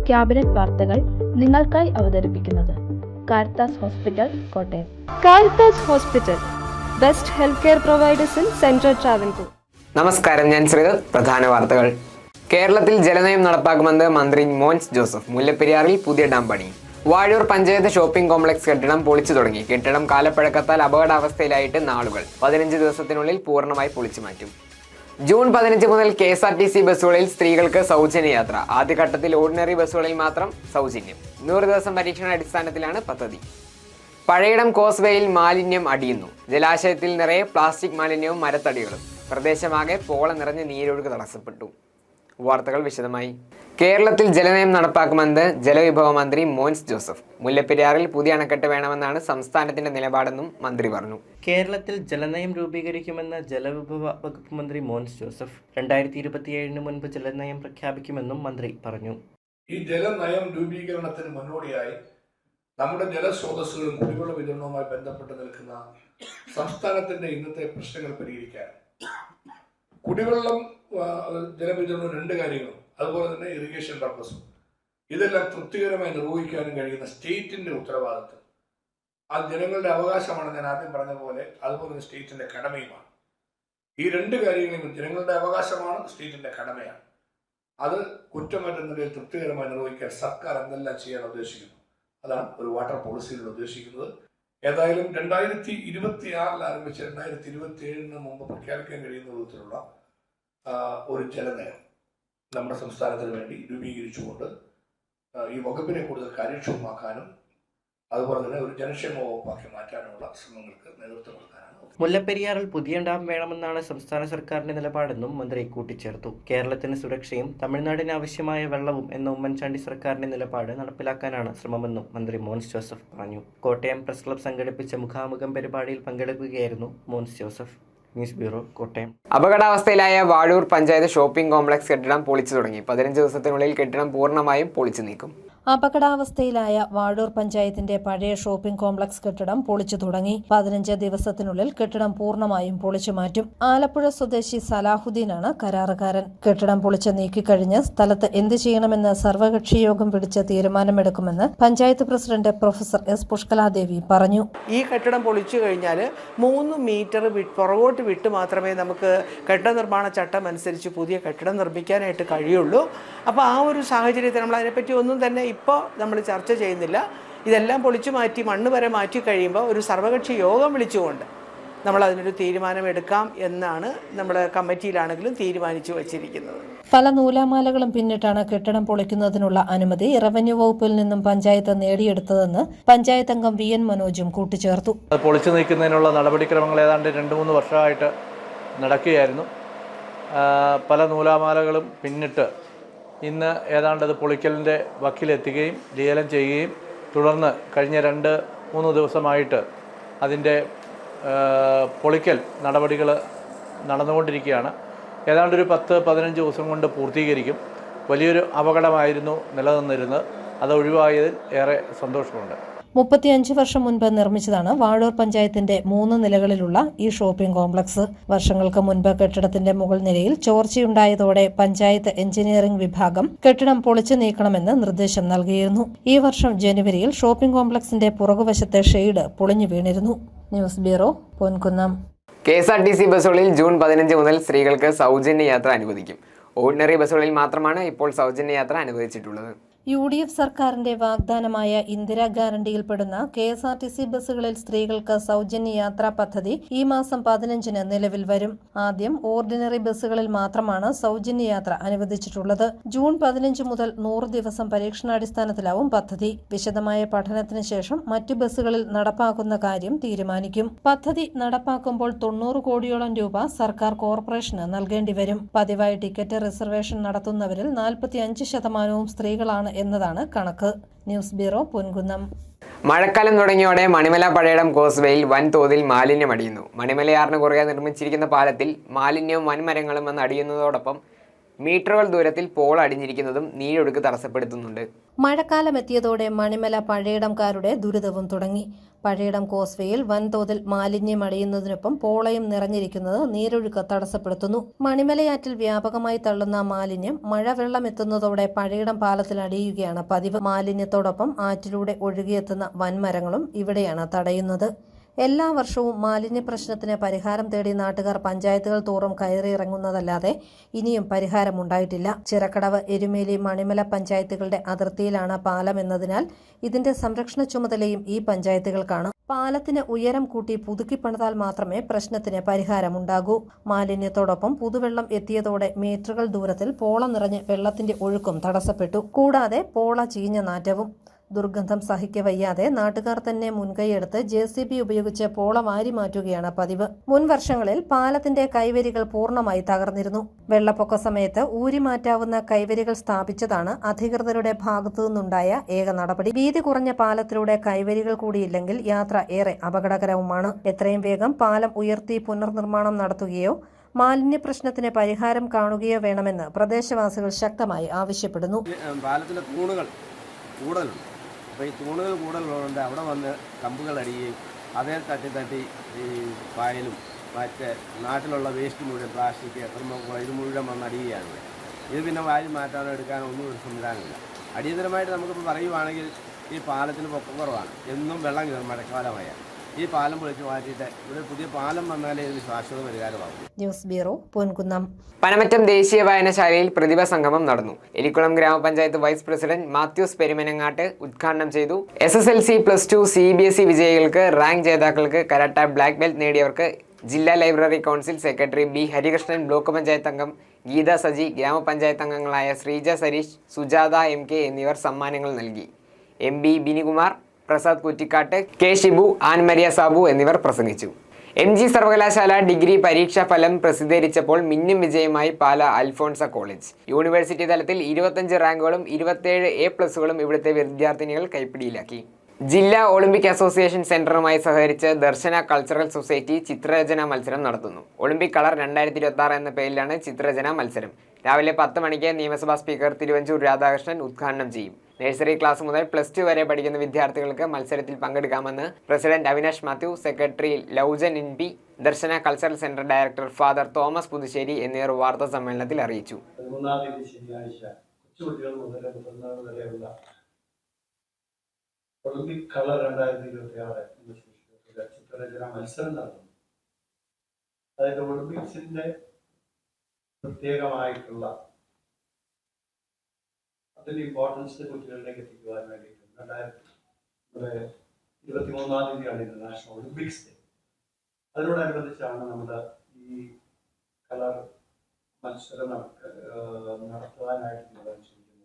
Cabinet വാർത്തകൾ നിങ്ങൾക്കായി അവതരിപ്പിക്കുന്നത് Caritas hospital Kottayam. Caritas hospital, best health care providers in central Travancore. നമസ്കാരം, ഞാൻ ശ്രീധർ. പ്രധാന വാർത്തകൾ. കേരളത്തിൽ ജലനയം നടപ്പാക്കുമെന്ന് മന്ത്രി മോൻസ് ജോസഫ്. മുല്ലപ്പെരിയാറിൽ പുതിയ ഡാം പണി. വാഴൂർ പഞ്ചായത്ത് ഷോപ്പിംഗ് കോംപ്ലക്സ് കെട്ടിടം പൊളിച്ചു തുടങ്ങി. കെട്ടിടം കാലപ്പഴക്കത്താൽ അപകടാവസ്ഥയിലായിട്ട് നാളുകൾ. 15 ദിവസത്തിനുള്ളിൽ പൂർണ്ണമായി പൊളിച്ചു മാറ്റും. ജൂൺ 15 മുതൽ KSRTC ബസ്സുകളിൽ സ്ത്രീകൾക്ക് സൗജന്യ യാത്ര. ആദ്യഘട്ടത്തിൽ ഓർഡിനറി ബസ്സുകളിൽ മാത്രം സൗജന്യം. 100 ദിവസം പരീക്ഷണാടിസ്ഥാനത്തിലാണ് പദ്ധതി. പഴയിടം കോസ്വേയിൽ മാലിന്യം അടിയുന്നു. ജലാശയത്തിൽ നിറയെ പ്ലാസ്റ്റിക് മാലിന്യവും മരത്തടികളും. പ്രദേശമാകെ പോള നിറഞ്ഞ് നീരൊഴുക്ക് തടസ്സപ്പെട്ടു. വാർത്തകൾ വിശദമായി. കേരളത്തിൽ ജലനയം നടപ്പാക്കുമെന്ന് ജലവിഭവ മന്ത്രി മോൻസ് ജോസഫ്. മുല്ലപ്പെരിയാറിൽ പുതിയ അണക്കെട്ട് വേണമെന്നാണ് സംസ്ഥാനത്തിന്റെ നിലപാടെന്നും മന്ത്രി പറഞ്ഞു. കേരളത്തിൽ ജലനയം രൂപീകരിക്കുമെന്ന് ജലവിഭവ വകുപ്പ് മന്ത്രി മോൻസ് ജോസഫ്. 2027 മുൻപ് ജലനയം പ്രഖ്യാപിക്കുമെന്നും മന്ത്രി പറഞ്ഞു. ഈ ജലനയം രൂപീകരണത്തിന് മുന്നോടിയായി നമ്മുടെ ജലസ്രോതസ്സുകളും കുടിവെള്ള വിതരണവുമായി ബന്ധപ്പെട്ട് നിൽക്കുന്ന സംസ്ഥാനത്തിന്റെ ഇന്നത്തെ പ്രശ്നങ്ങൾ പരിഹരിക്കാൻ കുടിവെള്ളം, ജലവിതരണം, 2 കാര്യങ്ങളും, അതുപോലെ തന്നെ ഇറിഗേഷൻ പർപ്പസും, ഇതെല്ലാം തൃപ്തികരമായി നിർവഹിക്കാനും കഴിയുന്ന സ്റ്റേറ്റിന്റെ ഉത്തരവാദിത്വം. ആ ജനങ്ങളുടെ അവകാശമാണ്, ഞാൻ ആദ്യം പറഞ്ഞ പോലെ, അതുപോലെ സ്റ്റേറ്റിന്റെ കടമയുമാണ്. ഈ 2 കാര്യങ്ങളും ജനങ്ങളുടെ അവകാശമാണ്, സ്റ്റേറ്റിന്റെ കടമയാണ്. അത് കുറ്റമറ്റ നിലയിൽ തൃപ്തികരമായി നിർവഹിക്കാൻ സർക്കാർ എന്തെല്ലാം ചെയ്യാൻ ഉദ്ദേശിക്കുന്നു, അതാണ് ഒരു വാട്ടർ പോളിസിയിൽ ഉദ്ദേശിക്കുന്നത്. ഏതായാലും 2026 ആരംഭിച്ച് 2027 മുമ്പ് പ്രഖ്യാപിക്കാൻ കഴിയുന്ന വിധത്തിലുള്ള ഒരു ജലനയം നമ്മുടെ സംസ്ഥാനത്തിന് വേണ്ടി രൂപീകരിച്ചുകൊണ്ട് ഈ വകുപ്പിനെ കൂടുതൽ കാര്യക്ഷമമാക്കാനും അതുപോലെ തന്നെ ഒരു ജനക്ഷേമ വകുപ്പാക്കി മാറ്റാനുള്ള ശ്രമങ്ങൾക്ക് നേതൃത്വം കൊടുക്കാനാണ്. മുല്ലപ്പെരിയാറിൽ പുതിയ ഡാം വേണമെന്നാണ് സംസ്ഥാന സർക്കാരിന്റെ നിലപാടെന്നും മന്ത്രി കൂട്ടിച്ചേർത്തു. കേരളത്തിന് സുരക്ഷയും തമിഴ്നാടിന് ആവശ്യമായ വെള്ളവും എന്ന ഉമ്മൻചാണ്ടി സർക്കാരിന്റെ നിലപാട് നടപ്പിലാക്കാനാണ് ശ്രമമെന്നും മന്ത്രി മോൻസ് ജോസഫ് പറഞ്ഞു. കോട്ടയം പ്രസ് ക്ലബ് സംഘടിപ്പിച്ച മുഖാമുഖം പരിപാടിയിൽ പങ്കെടുക്കുകയായിരുന്നു മോൻസ് ജോസഫ്. News bureau, Kottayam. അപകടാവസ്ഥയിലായ വാഴൂർ പഞ്ചായത്ത് ഷോപ്പിംഗ് കോംപ്ലക്സ് കെട്ടിടം പൊളിച്ചു തുടങ്ങി. 15 ദിവസത്തിനുള്ളിൽ കെട്ടിടം പൂർണ്ണമായും പൊളിച്ചു നീക്കും. അപകടാവസ്ഥയിലായ വാഴൂർ പഞ്ചായത്തിന്റെ പഴയ ഷോപ്പിംഗ് കോംപ്ലക്സ് കെട്ടിടം പൊളിച്ചു തുടങ്ങി. 15 ദിവസത്തിനുള്ളിൽ കെട്ടിടം പൂർണ്ണമായും പൊളിച്ചു മാറ്റും. ആലപ്പുഴ സ്വദേശി സലാഹുദ്ദീനാണ് കരാറുകാരൻ. കെട്ടിടം പൊളിച്ചു നീക്കിക്കഴിഞ്ഞ് സ്ഥലത്ത് എന്ത് ചെയ്യണമെന്ന് സർവകക്ഷി യോഗം വിളിച്ച് തീരുമാനമെടുക്കുമെന്ന് panchayat president professor S Pushkaladevi പറഞ്ഞു. ഈ കെട്ടിടം പൊളിച്ചു കഴിഞ്ഞാൽ 3 മീറ്റർ പുറകോട്ട് വിട്ട് മാത്രമേ നമുക്ക് കെട്ടിട നിർമ്മാണ ചട്ടം അനുസരിച്ച് പുതിയ കെട്ടിടം നിർമ്മിക്കാനായിട്ട് കഴിയുള്ളൂ. അപ്പോൾ ആ ഒരു സാഹചര്യത്തിൽ നമ്മൾ അതിനെപ്പറ്റി ഒന്നും തന്നെ ഇപ്പോൾ നമ്മൾ ചർച്ച ചെയ്യുന്നില്ല. ഇതെല്ലാം പൊളിച്ചു മാറ്റി മണ്ണ് വരെ മാറ്റി കഴിയുമ്പോൾ ഒരു സർവകക്ഷി യോഗം വിളിച്ചുകൊണ്ട് നമ്മൾ അതിനൊരു തീരുമാനമെടുക്കാം എന്നാണ് നമ്മുടെ കമ്മിറ്റിയിലാണെങ്കിലും തീരുമാനിച്ചു വച്ചിരിക്കുന്നത്. പല നൂലാമാലകളും പിന്നിട്ടാണ് കെട്ടിടം പൊളിക്കുന്നതിനുള്ള അനുമതി റവന്യൂ വകുപ്പിൽ നിന്നും പഞ്ചായത്ത് നേടിയെടുത്തതെന്ന് പഞ്ചായത്ത് അംഗം VN മനോജും കൂട്ടിച്ചേർത്തു. പൊളിച്ചു നീക്കുന്നതിനുള്ള നടപടിക്രമങ്ങൾ ഏതാണ്ട് 2-3 വർഷമായിട്ട് നടക്കുകയായിരുന്നു. പല നൂലാമാലകളും പിന്നിട്ട് ഇന്ന് ഏതാണ്ട് അത് പൊളിക്കലിൻ്റെ വക്കിലെത്തുകയും ലേലം ചെയ്യുകയും തുടർന്ന് കഴിഞ്ഞ 2-3 ദിവസമായിട്ട് അതിൻ്റെ പൊളിക്കൽ നടപടികൾ നടന്നുകൊണ്ടിരിക്കുകയാണ്. ഏതാണ്ട് ഒരു 10-15 ദിവസം കൊണ്ട് പൂർത്തീകരിക്കും. വലിയൊരു അപകടമായിരുന്നു നിലനിന്നിരുന്നത്. അത് ഒഴിവായതിൽ ഏറെ സന്തോഷമുണ്ട്. 35 വർഷം മുൻപ് നിർമ്മിച്ചതാണ് വാഴൂർ പഞ്ചായത്തിന്റെ 3 നിലകളിലുള്ള ഈ ഷോപ്പിംഗ് കോംപ്ലക്സ്. വർഷങ്ങൾക്ക് മുൻപ് കെട്ടിടത്തിന്റെ മുകൾ നിലയിൽ ചോർച്ചയുണ്ടായതോടെ പഞ്ചായത്ത് എഞ്ചിനീയറിംഗ് വിഭാഗം കെട്ടിടം പൊളിച്ചു നീക്കണമെന്ന് നിർദ്ദേശം നൽകിയിരുന്നു. ഈ വർഷം ജനുവരിയിൽ ഷോപ്പിംഗ് കോംപ്ലക്സിന്റെ പുറകുവശത്തെ ഷെയ്ഡ് പൊളിഞ്ഞു വീണിരുന്നു. News bureau, Ponkunnam. KSRTC ബസ്സുകളിൽ ജൂൺ 15 മുതൽ സ്ത്രീകൾക്ക് സൗജന്യ യാത്ര അനുവദിക്കും. ഓർഡിനറി ബസ്സുകളിൽ മാത്രമാണ് ഇപ്പോൾ സൗജന്യ യാത്ര അനുവദിച്ചിട്ടുള്ളത്. UDF സർക്കാരിന്റെ വാഗ്ദാനമായ ഇന്ദിരാ ഗ്യാരണ്ടിയിൽപ്പെടുന്ന KSRTC ബസ്സുകളിൽ സ്ത്രീകൾക്ക് സൗജന്യ യാത്രാ പദ്ധതി ഈ മാസം 15-ന് നിലവിൽ വരും. ആദ്യം ഓർഡിനറി ബസ്സുകളിൽ മാത്രമാണ് സൗജന്യ യാത്ര അനുവദിച്ചിട്ടുള്ളത്. ജൂൺ 15 മുതൽ 100 ദിവസം പരീക്ഷണാടിസ്ഥാനത്തിലാവും പദ്ധതി. വിശദമായ പഠനത്തിന് ശേഷം മറ്റു ബസ്സുകളിൽ നടപ്പാക്കുന്ന കാര്യം തീരുമാനിക്കും. പദ്ധതി നടപ്പാക്കുമ്പോൾ 90 കോടിയോളം രൂപ സർക്കാർ കോർപ്പറേഷന് നൽകേണ്ടി വരും. പതിവായി ടിക്കറ്റ് റിസർവേഷൻ നടത്തുന്നവരിൽ 45% സ്ത്രീകളാണ് എന്നതാണ് കണക്ക്. News bureau, Ponkunnam. മഴക്കാലം തുടങ്ങിയോടെ മണിമല പഴയിടം കോസ്വേയിൽ വൻതോതിൽ മാലിന്യം അടിയുന്നു. മണിമലയാറിന് കുറുകെ നിർമ്മിച്ചിരിക്കുന്ന പാലത്തിൽ മാലിന്യവും വൻമരങ്ങളും വന്ന് അടിയുന്നതോടൊപ്പം മീറ്ററുകൾ ദൂരത്തിൽ പോൾ അടിഞ്ഞിരിക്കുന്നതും നീരൊഴുക്ക് തടസ്സപ്പെടുത്തുന്നുണ്ട്. മഴക്കാലം എത്തിയതോടെ മണിമല പഴയിടംകാരുടെ ദുരിതവും തുടങ്ങി. പഴയിടം കോസ്വേയിൽ വൻതോതിൽ മാലിന്യം അടിയുന്നതിനൊപ്പം പോളയും നിറഞ്ഞിരിക്കുന്നത് നീരൊഴുക്ക് തടസ്സപ്പെടുത്തുന്നു. മണിമലയാറ്റിൽ വ്യാപകമായി തള്ളുന്ന മാലിന്യം മഴവെള്ളം എത്തുന്നതോടെ പഴയിടം പാലത്തിൽ അടിയുകയാണ് പതിവ്. മാലിന്യത്തോടൊപ്പം ആറ്റിലൂടെ ഒഴുകിയെത്തുന്ന വൻമരങ്ങളും ഇവിടെയാണ് തടയുന്നത്. എല്ലാ വർഷവും മാലിന്യ പ്രശ്നത്തിന് പരിഹാരം തേടി നാട്ടുകാർ പഞ്ചായത്തുകൾ തോറും കയറിയിറങ്ങുന്നതല്ലാതെ ഇനിയും പരിഹാരമുണ്ടായിട്ടില്ല. ചിറക്കടവ്, എരുമേലി, മണിമല പഞ്ചായത്തുകളുടെ അതിർത്തിയിലാണ് പാലം എന്നതിനാൽ ഇതിന്റെ സംരക്ഷണ ചുമതലയും ഈ പഞ്ചായത്തുകൾക്കാണ്. പാലത്തിന് ഉയരം കൂട്ടി പുതുക്കിപ്പണിതാൽ മാത്രമേ പ്രശ്നത്തിന് പരിഹാരമുണ്ടാകൂ. മാലിന്യത്തോടൊപ്പം പുതുവെള്ളം എത്തിയതോടെ മീറ്ററുകൾ ദൂരത്തിൽ പോള നിറഞ്ഞ് വെള്ളത്തിന്റെ ഒഴുക്കും തടസ്സപ്പെട്ടു. കൂടാതെ പോള ചീഞ്ഞ നാറ്റവും. ദുർഗന്ധം സഹിക്കവയ്യാതെ നാട്ടുകാർ തന്നെ മുൻകൈയെടുത്ത് JCB ഉപയോഗിച്ച് പോള വാരി മാറ്റുകയാണ് പതിവ്. മുൻ വർഷങ്ങളിൽ പാലത്തിന്റെ കൈവരികൾ പൂർണ്ണമായി തകർന്നിരുന്നു. വെള്ളപ്പൊക്ക സമയത്ത് ഊരിമാറ്റാവുന്ന കൈവരികൾ സ്ഥാപിച്ചതാണ് അധികൃതരുടെ ഭാഗത്തു നിന്നുണ്ടായ ഏക നടപടി. വീതി കുറഞ്ഞ പാലത്തിലൂടെ കൈവരികൾ കൂടിയില്ലെങ്കിൽ യാത്ര ഏറെ അപകടകരവുമാണ്. എത്രയും വേഗം പാലം ഉയർത്തി പുനർനിർമ്മാണം നടത്തുകയോ മാലിന്യ പ്രശ്നത്തിന് പരിഹാരം കാണുകയോ വേണമെന്ന് പ്രദേശവാസികൾ ശക്തമായി ആവശ്യപ്പെടുന്നു. പാലത്തിലെ കൂടുതലുണ്ട്. അപ്പോൾ ഈ തൂണുകൾ കൂടുതലുള്ളതുകൊണ്ട് അവിടെ വന്ന് കമ്പുകൾ അടിയുകയും അതേ തട്ടി ഈ പായലും മറ്റ് നാട്ടിലുള്ള വേസ്റ്റ് മുഴുവൻ പ്ലാസ്റ്റിക് തെർമോക്കോൾ ഇത് മുഴുവൻ വന്ന് അടിയുകയാണ്. ഇത് പിന്നെ വാരി മാറ്റാനോ എടുക്കാനോ ഒന്നും ഒരു സംവിധാനമില്ല. അടിയന്തരമായിട്ട് നമുക്കിപ്പോൾ പറയുവാണെങ്കിൽ ഈ പാലത്തിന് പൊക്കം കുറവാണ്. എന്നും വെള്ളം കയറും മഴക്കാലമായ. ഈ പാലം പൊളിച്ച് മാറ്റിയിട്ട് ഇവിടെ പുതിയ പാലം വന്നാലേ ഇതിന് ശാശ്വത പരിഹാരമാകും. News bureau, Ponkunnam. പനമറ്റം ദേശീയ വായനശാലയിൽ പ്രതിഭാ സംഗമം നടന്നു. എലിക്കുളം ഗ്രാമപഞ്ചായത്ത് വൈസ് പ്രസിഡന്റ് മാത്യൂസ് പെരുമനങ്ങാട്ട് ഉദ്ഘാടനം ചെയ്തു. SSLC, +2, CBSE വിജയികൾക്ക്, റാങ്ക് ജേതാക്കൾക്ക്, കരാട്ട ബ്ലാക്ക് ബെൽറ്റ് നേടിയവർക്ക് ജില്ലാ library council secretary B. Harikrishnan, block panchayat അംഗം ഗീത സജി, ഗ്രാമപഞ്ചായത്ത് അംഗങ്ങളായ ശ്രീജ സരീഷ്, സുജാത MK എന്നിവർ സമ്മാനങ്ങൾ നൽകി. MB Binikumar, Prasad Kuttikkattu, K. Shibu, Ann Maria Sabu എന്നിവർ പ്രസംഗിച്ചു. MG സർവകലാശാല ഡിഗ്രി പരീക്ഷാ ഫലം പ്രസിദ്ധീകരിച്ചപ്പോൾ മിന്നും വിജയമായി പാല അൽഫോൺസ കോളേജ്. യൂണിവേഴ്സിറ്റി തലത്തിൽ 25 റാങ്കുകളും 27 A+കളും ഇവിടുത്തെ വിദ്യാർത്ഥിനികൾ കൈപ്പിടിയിലാക്കി. ജില്ലാ ഒളിമ്പിക് അസോസിയേഷൻ സെന്ററുമായി സഹകരിച്ച് ദർശന കൾച്ചറൽ സൊസൈറ്റി ചിത്രരചന മത്സരം നടത്തുന്നു. ഒളിമ്പിക് കളർ 2026 എന്ന പേരിലാണ് ചിത്രരചന മത്സരം. രാവിലെ 10 മണിക്ക് നിയമസഭാ സ്പീക്കർ തിരുവഞ്ചൂർ രാധാകൃഷ്ണൻ ഉദ്ഘാടനം ചെയ്യും. നഴ്സറി ക്ലാസ് മുതൽ +2 വരെ പഠിക്കുന്ന വിദ്യാർത്ഥികൾക്ക് മത്സരത്തിൽ പങ്കെടുക്കാമെന്ന് president Avinash Mathew, secretary Loujan NP, Darshana cultural centre director father Thomas Puthussery എന്നിവർ വാർത്താ സമ്മേളനത്തിൽ അറിയിച്ചു. ഒളിമ്പിക് കളർ 2026 ചിത്രരചന മത്സരം നടത്തുന്നു. അതായത് ഒളിമ്പിക്സിന്റെ പ്രത്യേകമായിട്ടുള്ള അതിന്റെ ഇമ്പോർട്ടൻസ് കുട്ടികളിലേക്ക് എത്തിക്കുവാൻ വേണ്ടിയിട്ട് 2023 ഇന്റർനാഷണൽ ഒളിമ്പിക്സ് ഡേ. അതിനോടനുബന്ധിച്ചാണ് നമ്മൾ ഈ കളർ മത്സരം നടത്തുവാനായിട്ട്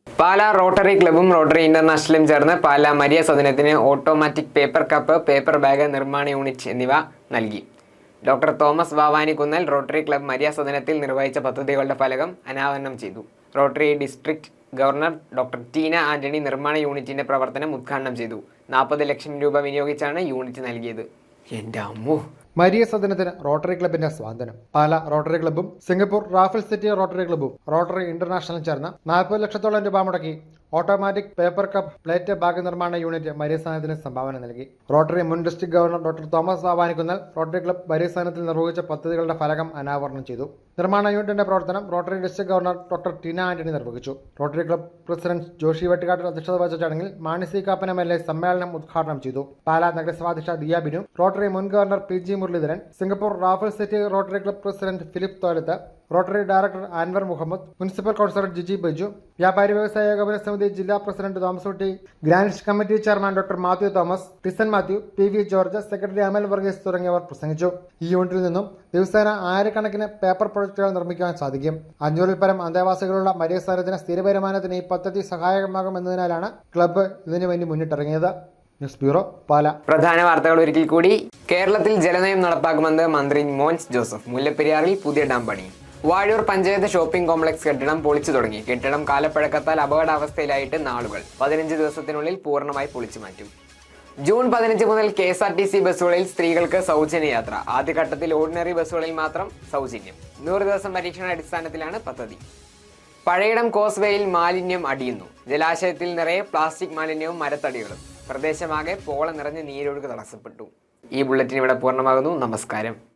പാലാ റോട്ടറി ക്ലബും റോട്ടറി ഇന്റർനാഷണലും ചേർന്ന് പാലാ മരിയ സദനത്തിന് automatic paper cup, paper bag നിർമ്മാണ യൂണിറ്റ് എന്നിവ നൽകി. Doctor Thomas Vavanikkunnel rotary club Maria സദനത്തിൽ നിർവഹിച്ച പദ്ധതികളുടെ ഫലകം അനാവരണം ചെയ്തു. Rotary district governor doctor Teena Antony നിർമ്മാണ യൂണിറ്റിന്റെ പ്രവർത്തനം ഉദ്ഘാടനം ചെയ്തു. 40 ലക്ഷം രൂപ വിനിയോഗിച്ചാണ് യൂണിറ്റ് നൽകിയത്. എൻ്റെ അമ്മോ! മരിയ സദനത്തിന് റോട്ടറി ക്ലബിന്റെ സ്വാഗതം. പാല റോട്ടറി ക്ലബും സിംഗപ്പൂർ റാഫൽ സിറ്റി റോട്ടറി ക്ലബും റോട്ടറി ഇന്റർനാഷണലും ചേർന്ന് 40 ലക്ഷത്തോളം രൂപ മുടക്കി automatic paper cup, plate, bag നിർമ്മാണ യൂണിറ്റ് മരിയ സദനത്തിന് സംഭാവന നൽകി. റോട്ടറി മുൻ district governor doctor Thomas Vavanikkunnel rotary club Maria സദനത്തിൽ നിർവഹിച്ച പദ്ധതികളുടെ ഫലകം അനാവരണം ചെയ്തു. നിർമ്മാണ യൂണിറ്റിന്റെ പ്രവർത്തനം rotary district governor doctor Teena Antony നിർവഹിച്ചു. Rotary club president Joshi Vettikkattil അധ്യക്ഷത വഹിച്ച ചടങ്ങിൽ മാണി കാപ്പന MLA സമ്മേളനം ഉദ്ഘാടനം ചെയ്തു. പാലാ നഗരസഭാധ്യക്ഷ ദിയ ബിനു, റോട്ടറി മുൻ governor PG Muraleedharan, Singapore Raffles city rotary club president Philip Tholath, rotary director Anwar Muhammad, municipal councillor Jiji Baiju, വ്യാപാരി വ്യവസായ ഏകോപന സമിതി ജില്ലാ president Thomas Kutty, grand committee chairman doctor Mathew Thomas, Tyson Mathew, PV George, secretary Amal Varghese തുടങ്ങിയവർ പ്രസംഗിച്ചു. ഈ യൂണിറ്റിൽ നിന്നും ദിവസേന 1000കണക്കിന് പേപ്പർ പ്രൊജക്ടുകൾ നിർമ്മിക്കാൻ സാധിക്കും. 500-ൽ പരം അന്തേവാസികളുള്ള മരിയ സദനത്തിന് സ്ഥിര വരുമാനത്തിന് ഈ പദ്ധതി സഹായകമാകുമെന്നതിനാലാണ് ക്ലബ്ബ് ഇതിനുവേണ്ടി മുന്നിട്ടിറങ്ങിയത്. ന്യൂസ് ബ്യൂറോ, പാല. പ്രധാന വാർത്തകൾ ഒരിക്കൽ കൂടി. കേരളത്തിൽ ജലനയം നടപ്പാക്കുമെന്ന് മന്ത്രി മോൻസ് ജോസഫ്. മുല്ലപ്പെരിയാറിൽ പുതിയ ഡാം പണി. വാഴൂർ പഞ്ചായത്ത് ഷോപ്പിംഗ് കോംപ്ലക്സ് കെട്ടിടം പൊളിച്ചു തുടങ്ങി. കെട്ടിടം കാലപ്പഴക്കത്താൽ അപകടാവസ്ഥയിലായിട്ട് നാളുകൾ. 15 ദിവസത്തിനുള്ളിൽ പൂർണ്ണമായി പൊളിച്ചു മാറ്റും. ജൂൺ 15 മുതൽ KSRTC ബസ്സുകളിൽ സ്ത്രീകൾക്ക് സൗജന്യ യാത്ര. ആദ്യഘട്ടത്തിൽ ഓർഡിനറി ബസ്സുകളിൽ മാത്രം സൗജന്യം. 100 ദിവസം പരീക്ഷണാടിസ്ഥാനത്തിലാണ് പദ്ധതി. പഴയിടം കോസ്വേയിൽ മാലിന്യം അടിയുന്നു. ജലാശയത്തിൽ നിറയെ പ്ലാസ്റ്റിക് മാലിന്യവും മരത്തടികളും. പ്രദേശമാകെ പോള നിറഞ്ഞ് നീരൊഴുക്ക് തടസ്സപ്പെട്ടു. ഈ ബുള്ളറ്റിൻ ഇവിടെ പൂർണ്ണമാകുന്നു. നമസ്കാരം.